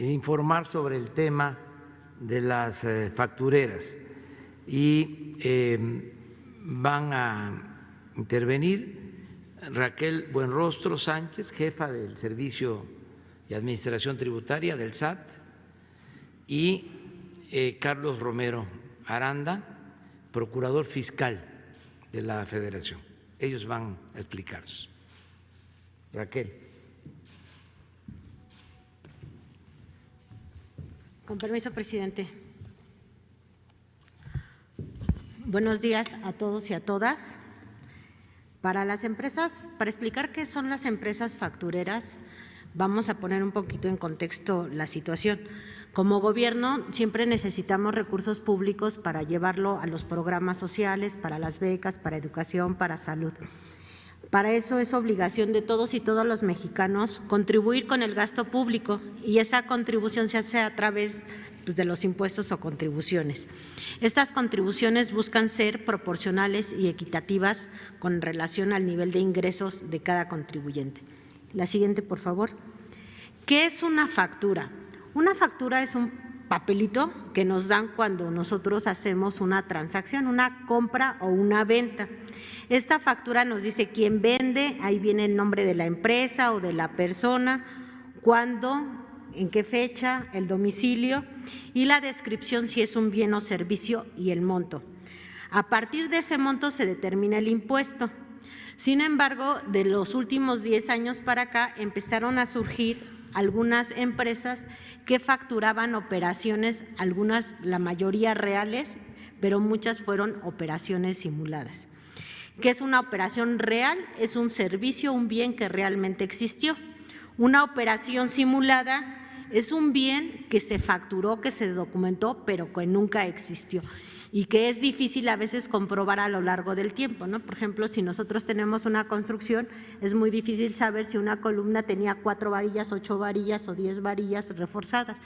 informar sobre el tema de las factureras y van a intervenir Raquel Buenrostro Sánchez, jefa del Servicio de Administración Tributaria del SAT, y Carlos Romero Aranda, procurador fiscal de la Federación. Ellos van a explicarse. Raquel. Con permiso, presidente. Buenos días a todos y a todas. Para las empresas, para explicar qué son las empresas factureras, vamos a poner un poquito en contexto la situación. Como gobierno siempre necesitamos recursos públicos para llevarlo a los programas sociales, para las becas, para educación, para salud. Para eso es obligación de todos y todos los mexicanos contribuir con el gasto público y esa contribución se hace a través de los impuestos o contribuciones. Estas contribuciones buscan ser proporcionales y equitativas con relación al nivel de ingresos de cada contribuyente. La siguiente, por favor. ¿Qué es una factura? Una factura es un papelito que nos dan cuando nosotros hacemos una transacción, una compra o una venta. Esta factura nos dice quién vende, ahí viene el nombre de la empresa o de la persona, cuándo, en qué fecha, el domicilio y la descripción si es un bien o servicio y el monto. A partir de ese monto se determina el impuesto. Sin embargo, de los últimos 10 años para acá empezaron a surgir algunas empresas que facturaban operaciones, algunas, la mayoría reales, pero muchas fueron operaciones simuladas. ¿Qué es una operación real? Es un servicio, un bien que realmente existió. Una operación simulada es un bien que se facturó, que se documentó, pero que nunca existió y que es difícil a veces comprobar a lo largo del tiempo, ¿no? Por ejemplo, si nosotros tenemos una construcción, es muy difícil saber si una columna tenía 4 varillas, 8 varillas o 10 varillas reforzadas.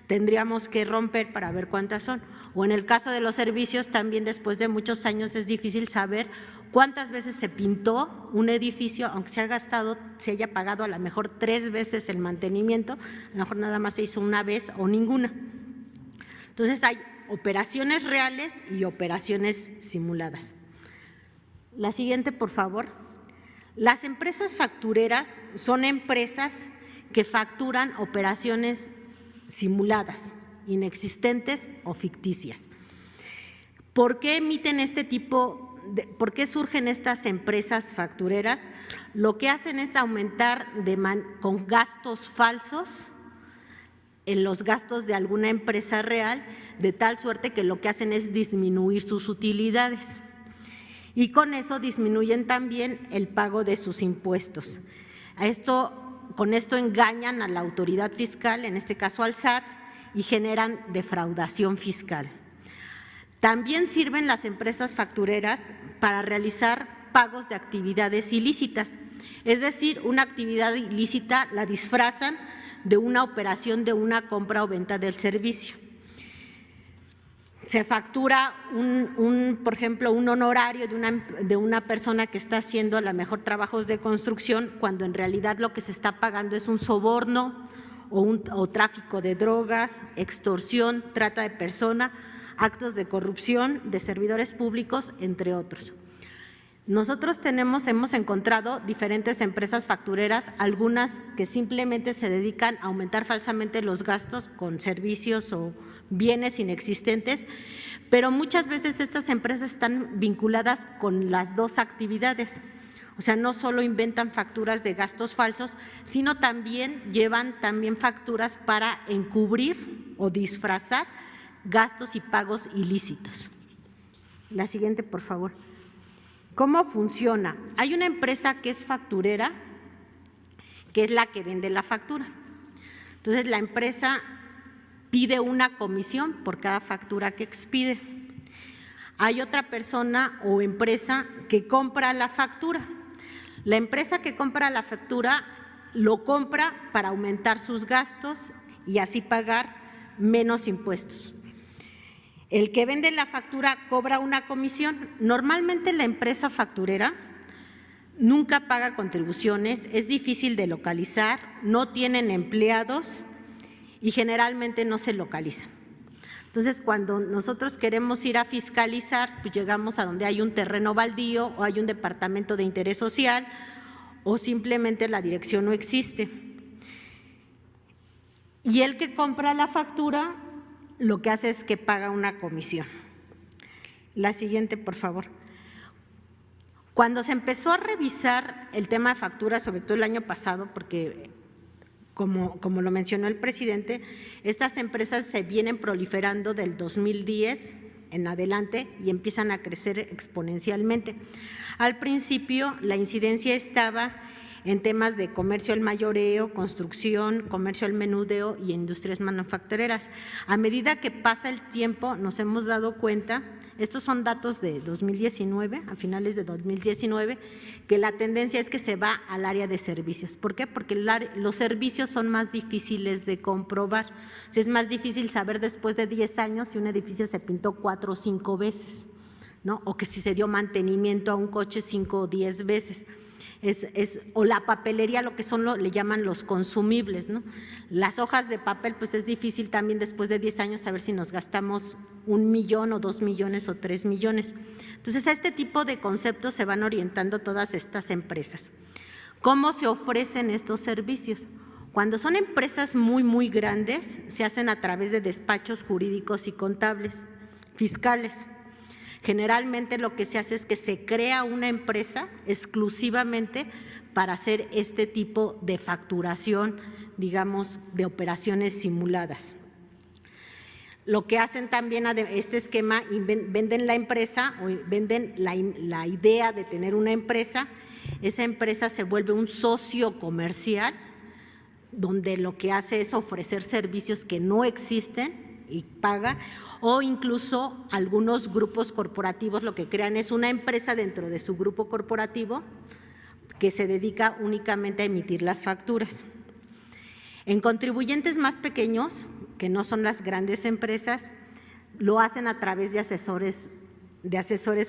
Tendríamos que romper para ver cuántas son. O en el caso de los servicios, también después de muchos años es difícil saber cuántas veces se pintó un edificio, aunque se ha gastado, se haya pagado a lo mejor 3 veces el mantenimiento, a lo mejor nada más se hizo una vez o ninguna. Entonces hay operaciones reales y operaciones simuladas. La siguiente, por favor. Las empresas factureras son empresas que facturan operaciones simuladas, inexistentes o ficticias. ¿Por qué emiten este tipo por qué surgen estas empresas factureras? Lo que hacen es aumentar con gastos falsos en los gastos de alguna empresa real, de tal suerte que lo que hacen es disminuir sus utilidades y con eso disminuyen también el pago de sus impuestos. Con esto engañan a la autoridad fiscal, en este caso al SAT, y generan defraudación fiscal. También sirven las empresas factureras para realizar pagos de actividades ilícitas, es decir, una actividad ilícita la disfrazan de una operación de una compra o venta del servicio. Se factura por ejemplo, un honorario de una persona que está haciendo a lo mejor trabajos de construcción, cuando en realidad lo que se está pagando es un soborno o tráfico de drogas, extorsión, trata de persona, actos de corrupción de servidores públicos, entre otros. Nosotros hemos encontrado diferentes empresas factureras, algunas que simplemente se dedican a aumentar falsamente los gastos con servicios o bienes inexistentes, pero muchas veces estas empresas están vinculadas con las dos actividades. O sea, no solo inventan facturas de gastos falsos, sino también llevan facturas para encubrir o disfrazar gastos y pagos ilícitos. La siguiente, por favor. ¿Cómo funciona? Hay una empresa que es facturera, que es la que vende la factura. Entonces, la empresa pide una comisión por cada factura que expide. Hay otra persona o empresa que compra la factura. La empresa que compra la factura lo compra para aumentar sus gastos y así pagar menos impuestos. El que vende la factura cobra una comisión. Normalmente la empresa facturera nunca paga contribuciones, es difícil de localizar, no tienen empleados y generalmente no se localizan. Entonces, cuando nosotros queremos ir a fiscalizar, pues llegamos a donde hay un terreno baldío o hay un departamento de interés social o simplemente la dirección no existe. Y el que compra la factura lo que hace es que paga una comisión. La siguiente, por favor. Cuando se empezó a revisar el tema de facturas, sobre todo el año pasado, porque como lo mencionó el presidente, estas empresas se vienen proliferando del 2010 en adelante y empiezan a crecer exponencialmente. Al principio la incidencia estaba en temas de comercio al mayoreo, construcción, comercio al menudeo y industrias manufactureras. A medida que pasa el tiempo nos hemos dado cuenta, estos son datos de 2019, a finales de 2019, que la tendencia es que se va al área de servicios. ¿Por qué? Porque los servicios son más difíciles de comprobar. O sea, es más difícil saber después de 10 años si un edificio se pintó 4 o 5 veces, ¿no? O que si se dio mantenimiento a un coche 5 o 10 veces. O la papelería, lo que le llaman los consumibles, ¿no? Las hojas de papel, pues es difícil también después de 10 años saber si nos gastamos 1 millón o 2 millones o 3 millones. Entonces, a este tipo de conceptos se van orientando todas estas empresas. ¿Cómo se ofrecen estos servicios? Cuando son empresas muy grandes, se hacen a través de despachos jurídicos y contables, fiscales. Generalmente lo que se hace es que se crea una empresa exclusivamente para hacer este tipo de facturación, digamos, de operaciones simuladas. Lo que hacen también a este esquema, venden la empresa o venden la idea de tener una empresa, esa empresa se vuelve un socio comercial donde lo que hace es ofrecer servicios que no existen y paga, o incluso algunos grupos corporativos lo que crean es una empresa dentro de su grupo corporativo que se dedica únicamente a emitir las facturas. En contribuyentes más pequeños, que no son las grandes empresas, lo hacen a través de asesores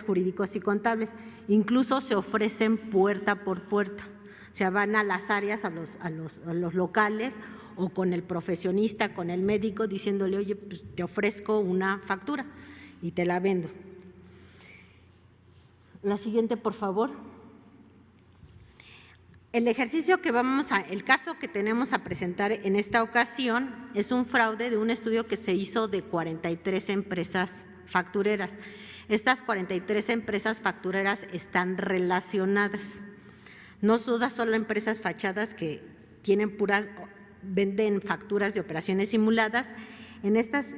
jurídicos y contables. Incluso se ofrecen puerta por puerta. O sea, van a las áreas, a los locales o con el profesionista, con el médico, diciéndole, oye, pues te ofrezco una factura y te la vendo. La siguiente, por favor. El caso que tenemos a presentar en esta ocasión es un fraude de un estudio que se hizo de 43 empresas factureras. Estas 43 empresas factureras están relacionadas. No todas son empresas fachadas que venden facturas de operaciones simuladas. En estas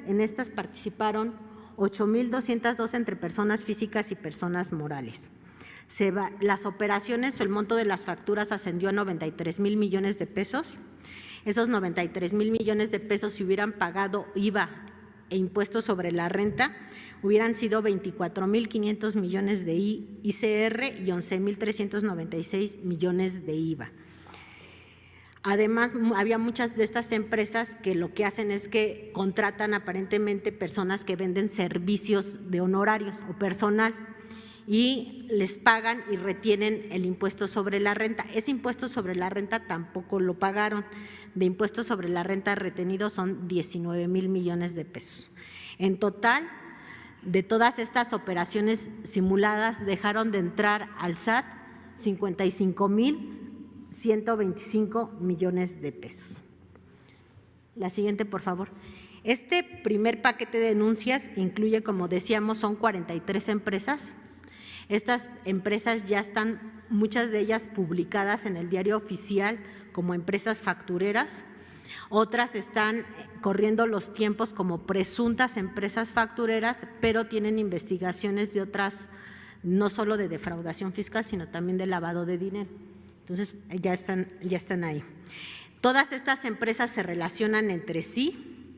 participaron 8,202 entre personas físicas y personas morales. Las operaciones o el monto de las facturas ascendió a 93,000 millones de pesos. Esos 93,000 millones de pesos, si hubieran pagado IVA e impuestos sobre la renta, hubieran sido 24,500 millones de ICR y 11,396 millones de IVA. Además, había muchas de estas empresas que lo que hacen es que contratan aparentemente personas que venden servicios de honorarios o personal y les pagan y retienen el impuesto sobre la renta. Ese impuesto sobre la renta tampoco lo pagaron. De impuestos sobre la renta retenidos son 19,000 millones de pesos. En total, de todas estas operaciones simuladas, dejaron de entrar al SAT 55,125 millones de pesos. La siguiente, por favor. Este primer paquete de denuncias incluye, como decíamos, son 43 empresas. Estas empresas ya están, muchas de ellas publicadas en el Diario Oficial como empresas factureras. Otras están corriendo los tiempos como presuntas empresas factureras, pero tienen investigaciones de otras, no solo de defraudación fiscal, sino también de lavado de dinero. Entonces, ya están ahí. Todas estas empresas se relacionan entre sí,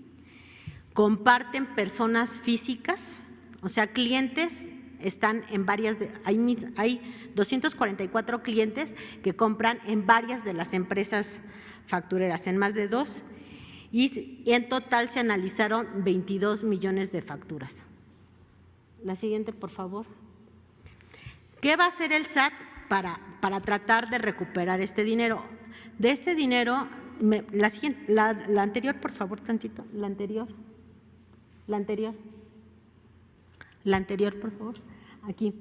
comparten personas físicas, o sea, clientes. Están en varias, hay 244 clientes que compran en varias de las empresas factureras, en más de 2, y en total se analizaron 22 millones de facturas. La siguiente, por favor. ¿Qué va a hacer el SAT para tratar de recuperar este dinero? De este dinero la siguiente, la anterior, por favor, tantito, la anterior, por favor, aquí.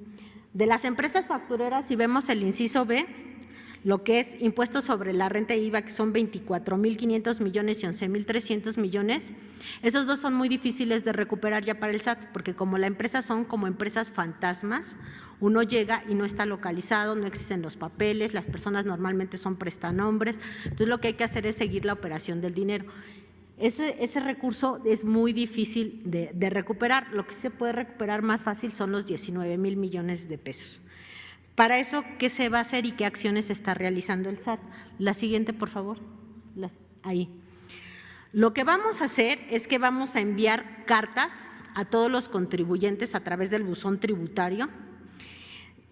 De las empresas factureras, si vemos el inciso B, lo que es impuestos sobre la renta e IVA, que son 24,500 millones y 11,300 millones, esos dos son muy difíciles de recuperar ya para el SAT, porque como la empresa son como empresas fantasmas, uno llega y no está localizado, no existen los papeles, las personas normalmente son prestanombres, entonces lo que hay que hacer es seguir la operación del dinero. Ese recurso es muy difícil de recuperar. Lo que se puede recuperar más fácil son los 19,000 millones de pesos. Para eso, ¿qué se va a hacer y qué acciones está realizando el SAT? La siguiente, por favor. Ahí. Lo que vamos a hacer es que vamos a enviar cartas a todos los contribuyentes a través del buzón tributario,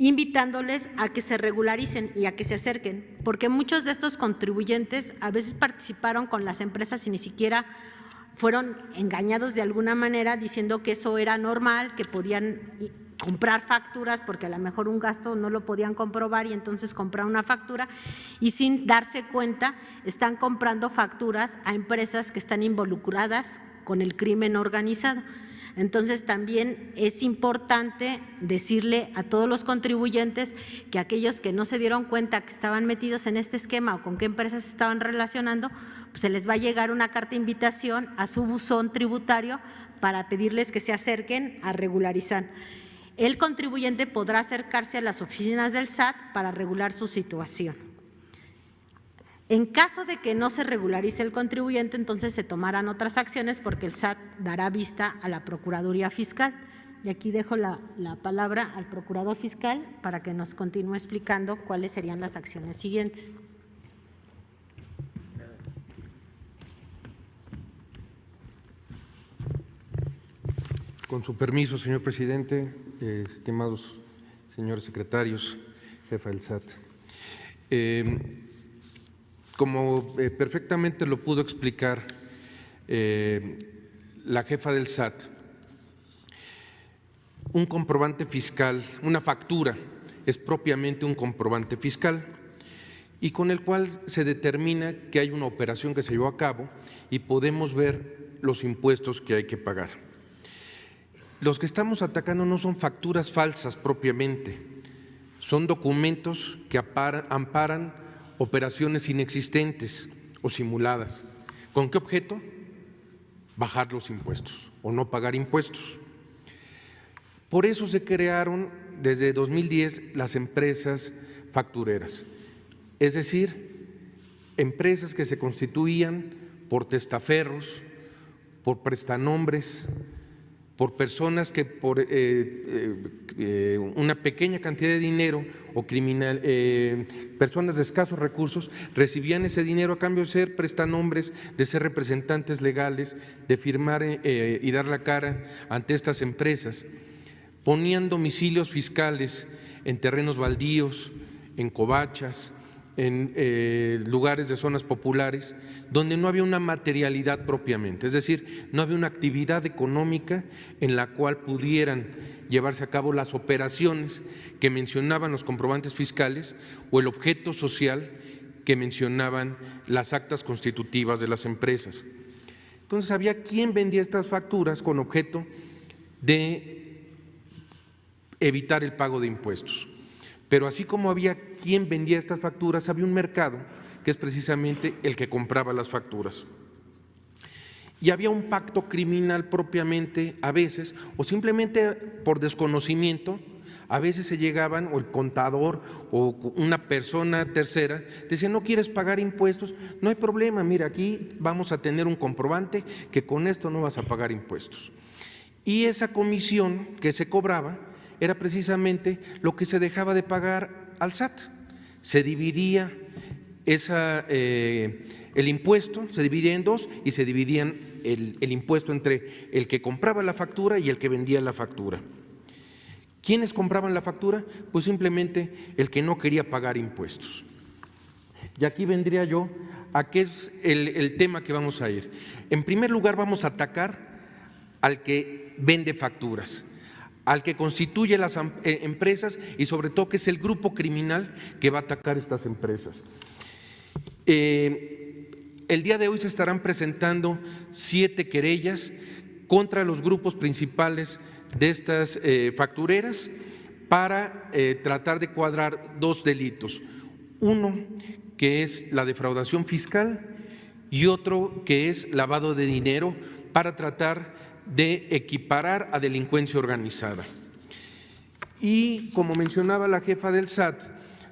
invitándoles a que se regularicen y a que se acerquen, porque muchos de estos contribuyentes a veces participaron con las empresas y ni siquiera fueron engañados de alguna manera diciendo que eso era normal, que podían comprar facturas porque a lo mejor un gasto no lo podían comprobar y entonces comprar una factura y sin darse cuenta están comprando facturas a empresas que están involucradas con el crimen organizado. Entonces, también es importante decirle a todos los contribuyentes que aquellos que no se dieron cuenta que estaban metidos en este esquema o con qué empresas se estaban relacionando, pues se les va a llegar una carta de invitación a su buzón tributario para pedirles que se acerquen a regularizar. El contribuyente podrá acercarse a las oficinas del SAT para regular su situación. En caso de que no se regularice el contribuyente, entonces se tomarán otras acciones porque el SAT dará vista a la Procuraduría Fiscal. Y aquí dejo la palabra al Procurador Fiscal para que nos continúe explicando cuáles serían las acciones siguientes. Con su permiso, señor presidente, estimados señores secretarios, jefa del SAT. Como perfectamente lo pudo explicar la jefa del SAT, un comprobante fiscal, una factura, es propiamente un comprobante fiscal y con el cual se determina que hay una operación que se llevó a cabo y podemos ver los impuestos que hay que pagar. Los que estamos atacando no son facturas falsas propiamente, son documentos que amparan operaciones inexistentes o simuladas. ¿Con qué objeto? Bajar los impuestos o no pagar impuestos. Por eso se crearon desde 2010 las empresas factureras, es decir, empresas que se constituían por testaferros, por prestanombres, por personas que por una pequeña cantidad de dinero o personas de escasos recursos recibían ese dinero a cambio de ser prestanombres, de ser representantes legales, de firmar y dar la cara ante estas empresas. Ponían domicilios fiscales en terrenos baldíos, en covachas, en lugares de zonas populares, donde no había una materialidad propiamente, es decir, no había una actividad económica en la cual pudieran llevarse a cabo las operaciones que mencionaban los comprobantes fiscales o el objeto social que mencionaban las actas constitutivas de las empresas. Entonces, había quien vendía estas facturas con objeto de evitar el pago de impuestos. Pero así como había quien vendía estas facturas, había un mercado que es precisamente el que compraba las facturas. Y había un pacto criminal propiamente a veces, o simplemente por desconocimiento, a veces se llegaban, o el contador o una persona tercera, decía, no quieres pagar impuestos, no hay problema, mira, aquí vamos a tener un comprobante que con esto no vas a pagar impuestos. Y esa comisión que se cobraba era precisamente lo que se dejaba de pagar al SAT. Se dividía el impuesto, se dividía en dos y se dividían el impuesto entre el que compraba la factura y el que vendía la factura. ¿Quiénes compraban la factura? Pues simplemente el que no quería pagar impuestos. Y aquí vendría yo a qué es el tema que vamos a ir. En primer lugar, vamos a atacar al que vende facturas, al que constituye las empresas y sobre todo que es el grupo criminal que va a atacar estas empresas. el día de hoy se estarán presentando 7 querellas contra los grupos principales de estas factureras para tratar de cuadrar 2 delitos. Uno, que es la defraudación fiscal, y otro, que es lavado de dinero, para tratar de equiparar a delincuencia organizada. Y como mencionaba la jefa del SAT,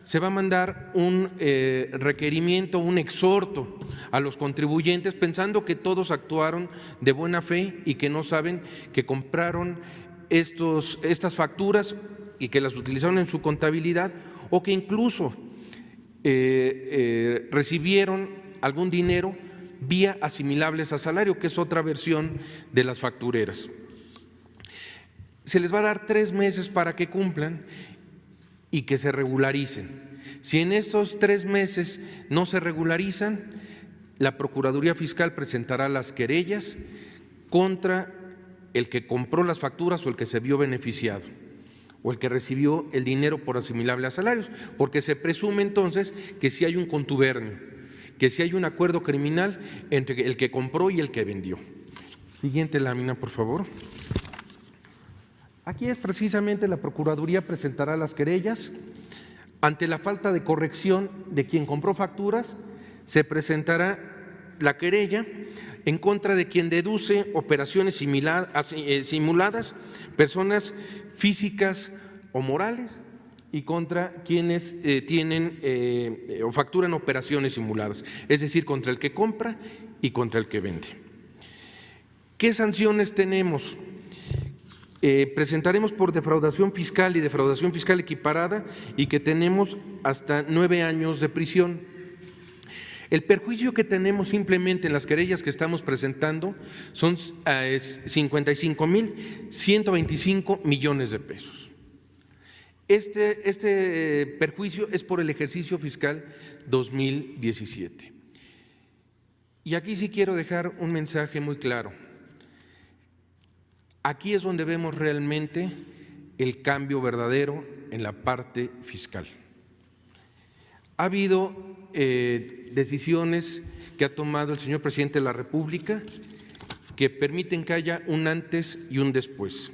se va a mandar un requerimiento, un exhorto a los contribuyentes, pensando que todos actuaron de buena fe y que no saben que compraron estas facturas y que las utilizaron en su contabilidad, o que incluso recibieron algún dinero vía asimilables a salario, que es otra versión de las factureras. Se les va a dar 3 meses para que cumplan y que se regularicen. Si en estos 3 meses no se regularizan, la Procuraduría Fiscal presentará las querellas contra el que compró las facturas o el que se vio beneficiado, o el que recibió el dinero por asimilable a salarios, porque se presume entonces que sí hay un contubernio, que sí hay un acuerdo criminal entre el que compró y el que vendió. Siguiente lámina, por favor. Aquí es precisamente la Procuraduría presentará las querellas. Ante la falta de corrección de quien compró facturas, se presentará la querella en contra de quien deduce operaciones simuladas, personas físicas o morales, y contra quienes tienen o facturan operaciones simuladas, es decir, contra el que compra y contra el que vende. ¿Qué sanciones tenemos? Presentaremos por defraudación fiscal y defraudación fiscal equiparada, y que tenemos hasta 9 años de prisión. El perjuicio que tenemos simplemente en las querellas que estamos presentando son 55,125 millones de pesos. Este perjuicio es por el ejercicio fiscal 2017. Y aquí sí quiero dejar un mensaje muy claro. Aquí es donde vemos realmente el cambio verdadero en la parte fiscal. Ha habido decisiones que ha tomado el señor presidente de la República que permiten que haya un antes y un después.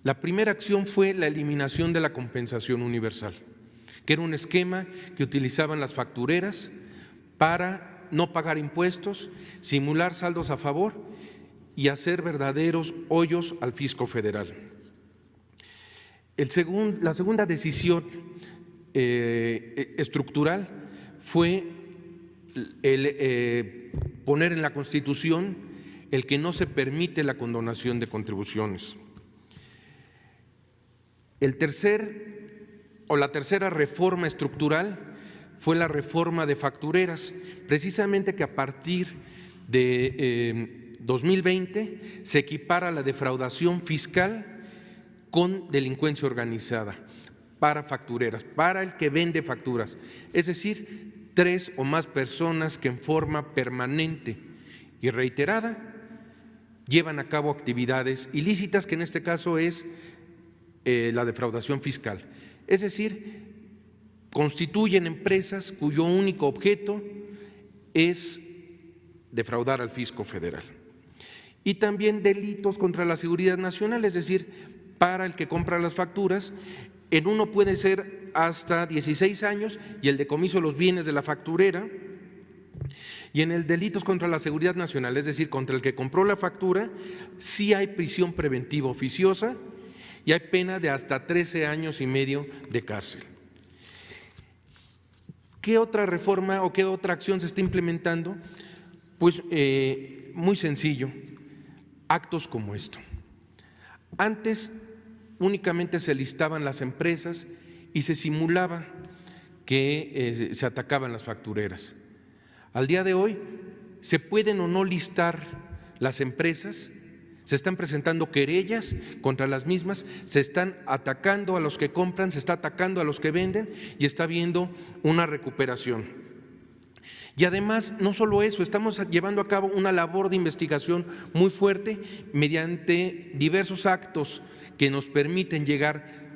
La primera acción fue la eliminación de la compensación universal, que era un esquema que utilizaban las factureras para no pagar impuestos, simular saldos a favor y hacer verdaderos hoyos al fisco federal. La segunda decisión estructural fue poner en la Constitución el que no se permite la condonación de contribuciones. La tercera reforma estructural fue la reforma de factureras, precisamente que a partir de 2020 se equipara la defraudación fiscal con delincuencia organizada para factureras, para el que vende facturas, es decir, 3 o más personas que en forma permanente y reiterada llevan a cabo actividades ilícitas, que en este caso es la defraudación fiscal, es decir, constituyen empresas cuyo único objeto es defraudar al fisco federal. Y también delitos contra la seguridad nacional, es decir, para el que compra las facturas, en uno puede ser hasta 16 años y el decomiso de los bienes de la facturera, y en el delitos contra la seguridad nacional, es decir, contra el que compró la factura, sí hay prisión preventiva oficiosa y hay pena de hasta 13 años y medio de cárcel. ¿Qué otra reforma o qué otra acción se está implementando? Pues muy sencillo, actos como esto. Antes únicamente se listaban las empresas y se simulaba que se atacaban las factureras. Al día de hoy se pueden o no listar las empresas, se están presentando querellas contra las mismas, se están atacando a los que compran, se está atacando a los que venden y está habiendo una recuperación. Y además, no solo eso, estamos llevando a cabo una labor de investigación muy fuerte mediante diversos actos que nos permiten llegar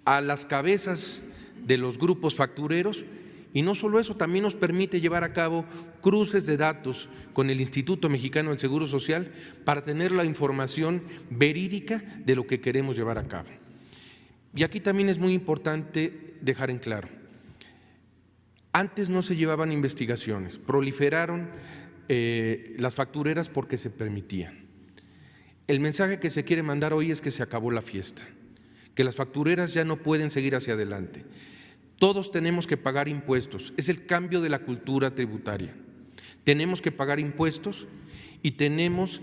a las cabezas de los grupos factureros, y no solo eso, también nos permite llevar a cabo cruces de datos con el Instituto Mexicano del Seguro Social para tener la información verídica de lo que queremos llevar a cabo. Y aquí también es muy importante dejar en claro, antes no se llevaban investigaciones, proliferaron las factureras porque se permitían. El mensaje que se quiere mandar hoy es que se acabó la fiesta, que las factureras ya no pueden seguir hacia adelante. Todos tenemos que pagar impuestos, es el cambio de la cultura tributaria. Tenemos que pagar impuestos y tenemos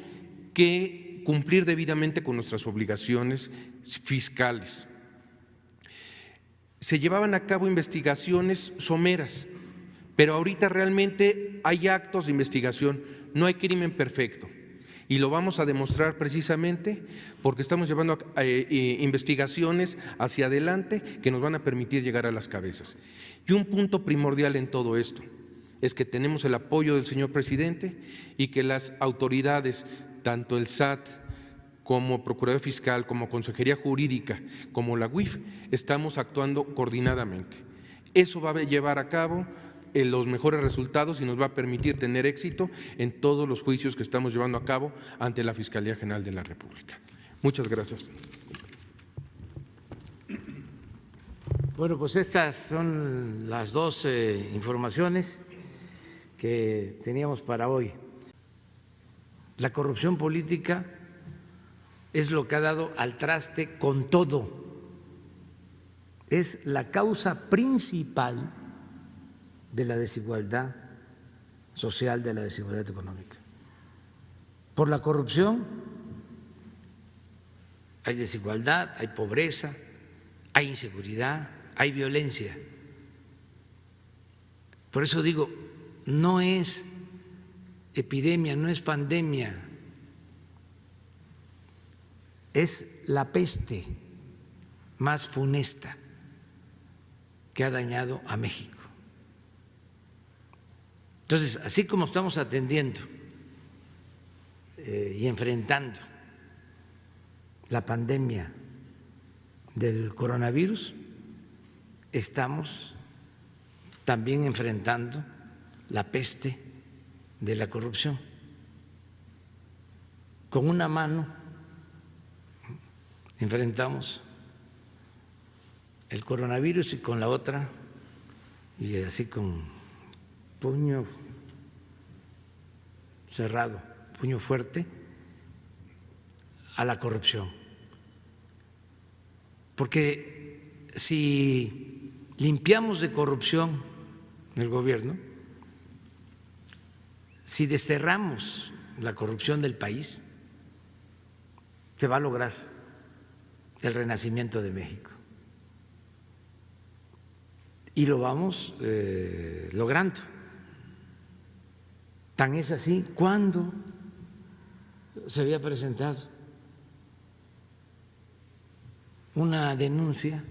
que cumplir debidamente con nuestras obligaciones fiscales. Se llevaban a cabo investigaciones someras, pero ahorita realmente hay actos de investigación, no hay crimen perfecto. Y lo vamos a demostrar precisamente porque estamos llevando investigaciones hacia adelante que nos van a permitir llegar a las cabezas. Y un punto primordial en todo esto es que tenemos el apoyo del señor presidente y que las autoridades, tanto el SAT como Procuraduría Fiscal, como Consejería Jurídica, como la UIF, estamos actuando coordinadamente. Eso va a llevar a cabo los mejores resultados y nos va a permitir tener éxito en todos los juicios que estamos llevando a cabo ante la Fiscalía General de la República. Muchas gracias. Bueno, pues estas son las dos informaciones que teníamos para hoy. La corrupción política es lo que ha dado al traste con todo. Es la causa principal de la desigualdad social, de la desigualdad económica. Por la corrupción hay desigualdad, hay pobreza, hay inseguridad, hay violencia. Por eso digo, no es epidemia, no es pandemia, es la peste más funesta que ha dañado a México. Entonces, así como estamos atendiendo y enfrentando la pandemia del coronavirus, estamos también enfrentando la peste de la corrupción. Con una mano enfrentamos el coronavirus y con la otra, y así con puño cerrado, puño fuerte, a la corrupción. Porque si limpiamos de corrupción el gobierno, si desterramos la corrupción del país, se va a lograr el renacimiento de México. Y lo vamos logrando. Tan es así, ¿cuándo se había presentado una denuncia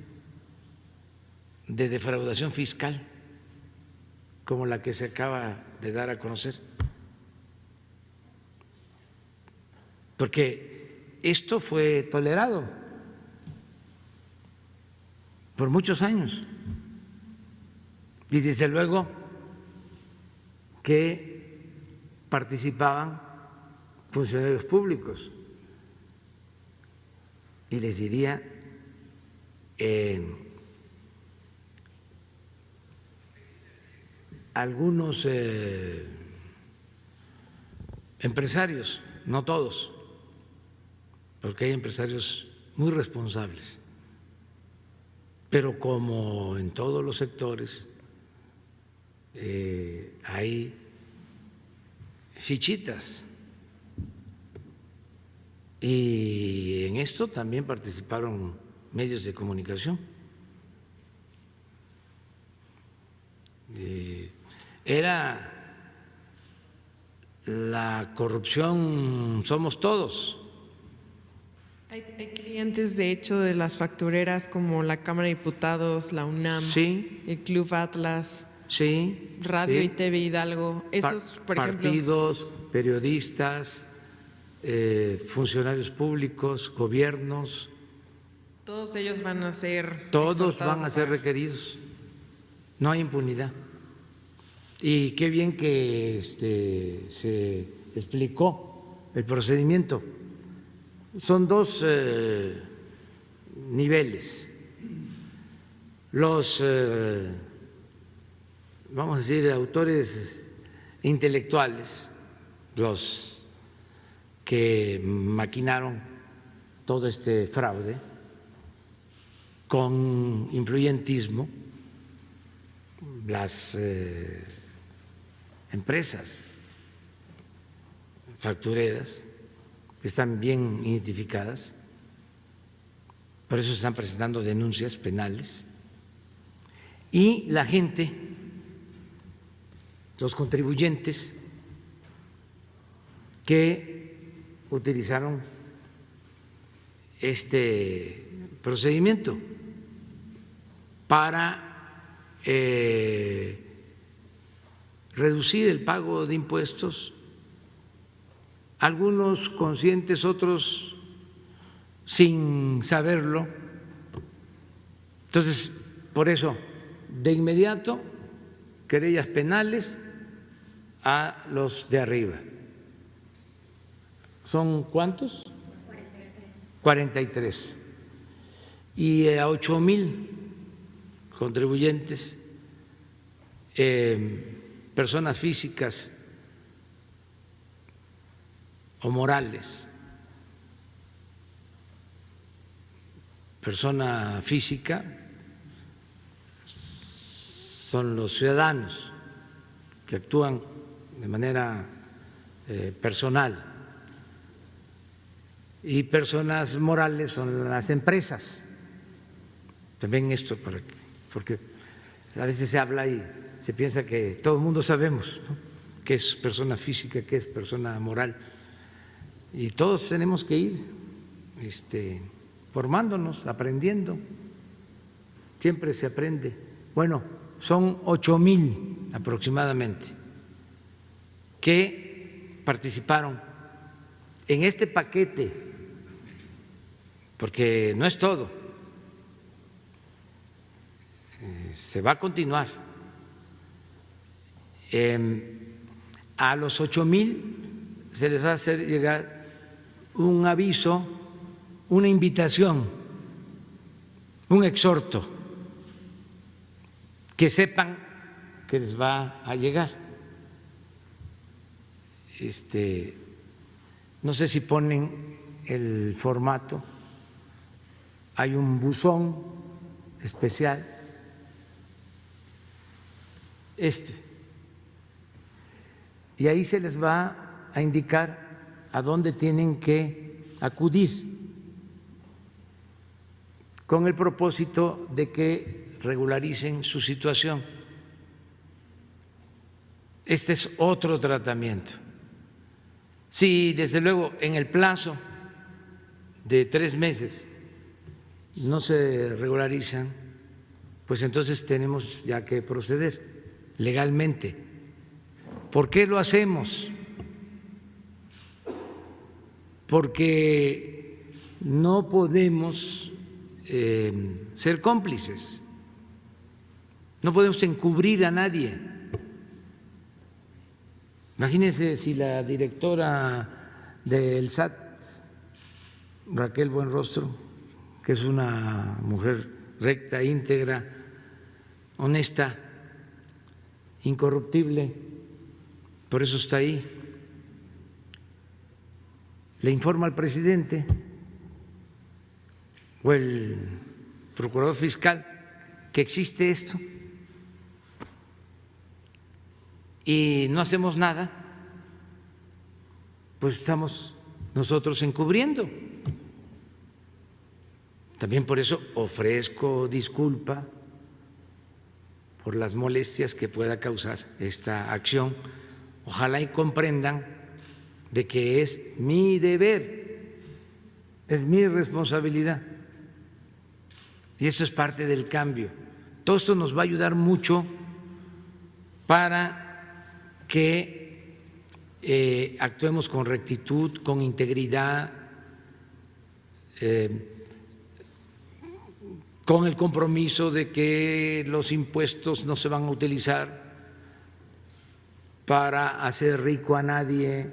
de defraudación fiscal como la que se acaba de dar a conocer? Porque esto fue tolerado por muchos años y desde luego que participaban funcionarios públicos. Y les diría, algunos empresarios, no todos, porque hay empresarios muy responsables, pero como en todos los sectores hay fichitas, y en esto también participaron medios de comunicación. Era la corrupción somos todos. Hay clientes, de hecho, de las factureras como la Cámara de Diputados, la UNAM, Sí. el Club Atlas, Sí, Radio sí. y TV Hidalgo. Esos, por ejemplo, Partidos, periodistas, funcionarios públicos, gobiernos, todos ellos van a ser todos exhortados van a ser pagar. requeridos. No hay impunidad. Y qué bien que se explicó el procedimiento. Son dos niveles. Los, vamos a decir, autores intelectuales, los que maquinaron todo este fraude con influyentismo, las empresas factureras están bien identificadas, por eso se están presentando denuncias penales, y la gente, los contribuyentes que utilizaron este procedimiento para reducir el pago de impuestos, algunos conscientes, otros sin saberlo. Entonces, por eso, de inmediato, querellas penales a los de arriba. ¿Son cuántos? 43. Y a 8,000 contribuyentes, personas físicas o morales. Persona física son los ciudadanos que actúan de manera personal, y personas morales son las empresas. También esto, porque a veces se habla y se piensa que todo el mundo sabemos, ¿no?, qué es persona física, qué es persona moral, y todos tenemos que ir formándonos, aprendiendo. Siempre se aprende. Bueno, son 8,000 aproximadamente que participaron en este paquete, porque no es todo, se va a continuar. A los 8,000 se les va a hacer llegar un aviso, una invitación, un exhorto, que sepan que les va a llegar. No sé si ponen el formato, hay un buzón especial, y ahí se les va a indicar a dónde tienen que acudir con el propósito de que regularicen su situación. Este es otro tratamiento. Si desde luego en el plazo de 3 meses no se regularizan, pues entonces tenemos ya que proceder legalmente. ¿Por qué lo hacemos? Porque no podemos ser cómplices, no podemos encubrir a nadie. Imagínense si la directora del SAT, Raquel Buenrostro, que es una mujer recta, íntegra, honesta, incorruptible, por eso está ahí, le informa al presidente o el procurador fiscal que existe esto y no hacemos nada, pues estamos nosotros encubriendo. También por eso ofrezco disculpa por las molestias que pueda causar esta acción. Ojalá y comprendan de que es mi deber, es mi responsabilidad, y esto es parte del cambio. Todo esto nos va a ayudar mucho para que actuemos con rectitud, con integridad, con el compromiso de que los impuestos no se van a utilizar para hacer rico a nadie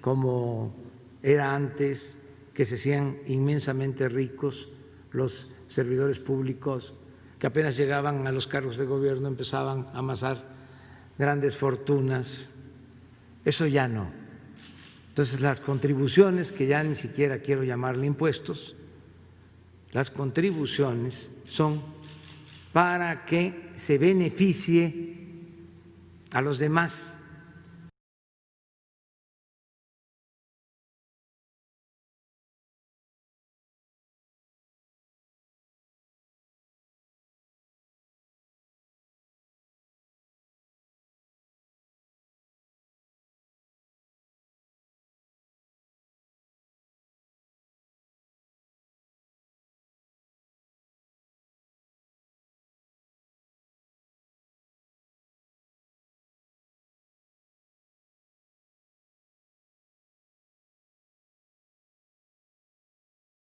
como era antes, que se hacían inmensamente ricos los servidores públicos, que apenas llegaban a los cargos de gobierno empezaban a amasar grandes fortunas. Eso ya no. Entonces las contribuciones, que ya ni siquiera quiero llamarle impuestos, las contribuciones son para que se beneficie a los demás